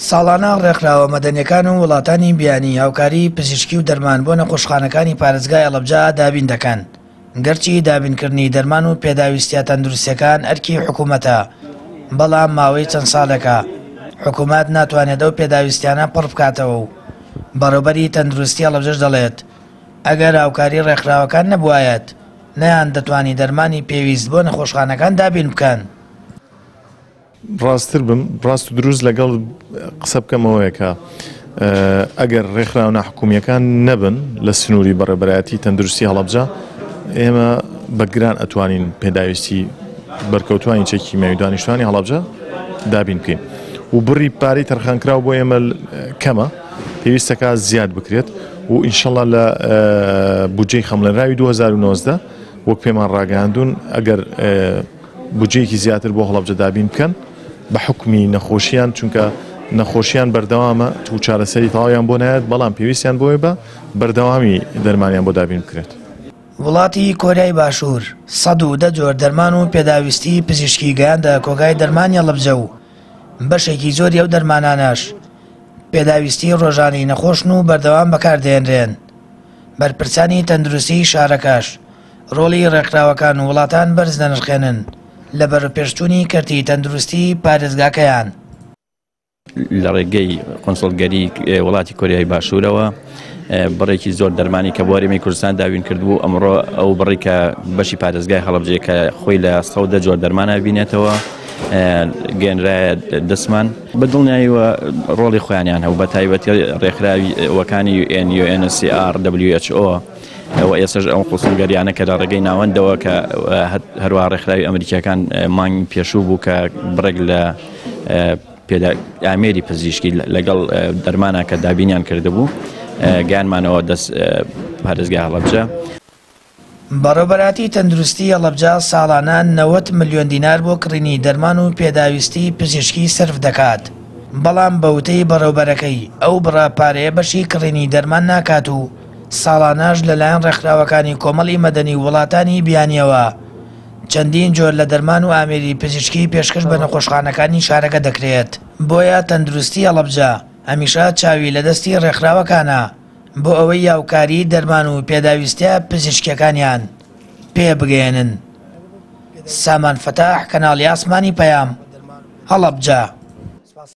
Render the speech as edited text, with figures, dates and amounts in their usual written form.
ساڵانە ڕێکخراوە مەدەنیەکان و وڵاتانی بیانی هاوکاری پزیشکی و دەرمان بۆ نەخۆشخانەکانی پارێزگای ئەڵەبجا دابین دەکەن. گەرچی دابینکردنی دەرمان و پێداویستیە تەندروستیەکان ئەرکی حکوومەتە، بەڵام ماوەی چەند ساڵێکە حکوومەت ناتوانێت ئەو پێداویستیانە پڕ بکاتەوە و بەڕێوەبەری تەندروستی ئەڵەبجەش دەڵێت ئەگەر هاوکاری ڕێکخراوەکان نەبوایەت نەیان دەتوانی دەرمانی پێویست بۆ نەخۆشخانەکان دابین بکەن. ڕاستتر بم ڕاست و دروست لەگەڵ قسە بکەمەوەیە کە ئەگەر ڕێکخراو ناحکومیەکان نەبن لە سنووری بەڕێبەرایەتی تەندروستی هەڵەبجە ئێمە بەگران ئەتوانین پێداویستی بەرکەوتوانی چەکی مێویدانیشتوانی هەڵەبجە دابین بکەین و بڕی پارەی تەرخانکراو بۆ ئێمە کەمە، پێویستەکە زیاد بکرێت و ئینشەڵڵا لە بودجەی خەمڵێنراوی 2019 وەک پێمان ڕاگەاندوون ئەگەر بودجەیەکی زیاتر بۆ هەڵەبجە دابین بکەن بە حکمی نەخۆشیان، چونکە نەخۆشیان بەردەوامە و چارەسەری تەواویان بۆ نایەت، بەڵام پێویستیان بۆیە بە بەردەوامی دەرمانیان بۆ دابین بکرێت. وڵاتی کۆریای باشوور 110 جۆر دەرمان و پێداویستی پزیشکی گەیاندە کۆگای دەرمانی هەڵەبجە و بەشێکی زۆری ئەو دەرمانانەش پێداویستی ڕۆژانەی نەخۆشن و بەردەوام بەکاردێنرێن. بەرپرسانی تەندروستی شارەکەش ڕۆڵی ڕێکخراوەکان و وڵاتان بەرز دەنرخێنن لە بەرپێشچوونی کەرتی تەندروستی پارێزگاکەیان. لە ڕێگەی قۆنسڵگەری وڵاتی کۆریای باشوورەوە بڕێکی زۆر دەرمانی کە بۆ هەرێمی کوردستان داوین کردبوو، ئەمڕۆ ئەو بڕی کە بەشی پارێزگای هەڵەبجەیە کە خۆی لە 110 جۆر دەرمانە بینێتەوە گەێنرایە دەستمان بەدڵنیاییوە ڕۆڵی خۆیانیان هەبوو، بە تایبەتی ڕێکخراوەکانی UN UNHCR WHO و ئێسش ئەو قوسڵگەریانە کە لە ڕێگەی ناوەندەوە کە هەروە ڕێکخراوی ئەمریکیەکان مانگ پێشوو بوو کە بڕێک لە ئامێری پزیشکی لەگەڵ دەرمانە کە دابینیان کردبوو گیانمانەوە دەست پارێزگای هەڵەبجە. بەڕێوەبەراتی تەندروستی هەڵەبجە ساڵانە 90 ملیۆن دینار بۆ کڕینی دەرمان و پێداویستی پزیشکی سرف دەکات، بەڵام بەوتەی بەڕێوەبەرەکەی ئەو بڕە پارەیە بەشی کڕینی دەرمان ناکات و ساڵانەش لەلایەن ڕێکخراوەکانی کۆمەڵی مەدەنی وڵاتانی بیانیەوە چەندین جۆر لە دەرمان و ئامێری پزیشکی پێشکەش بە نەخۆشخانەکانی شارەکە دەکرێت. بۆیە تەندروستی هەڵەبجە هەمیشە چاوی لە دەستی ڕێکخراوەکانە بۆ ئەوەی یاوکاری دەرمان و پێداویستە پزیشکیەکانیان پێ بگەێنن. سامان فەتاح، کەناڵی ئاسمانی پەیام، هەڵەبجە.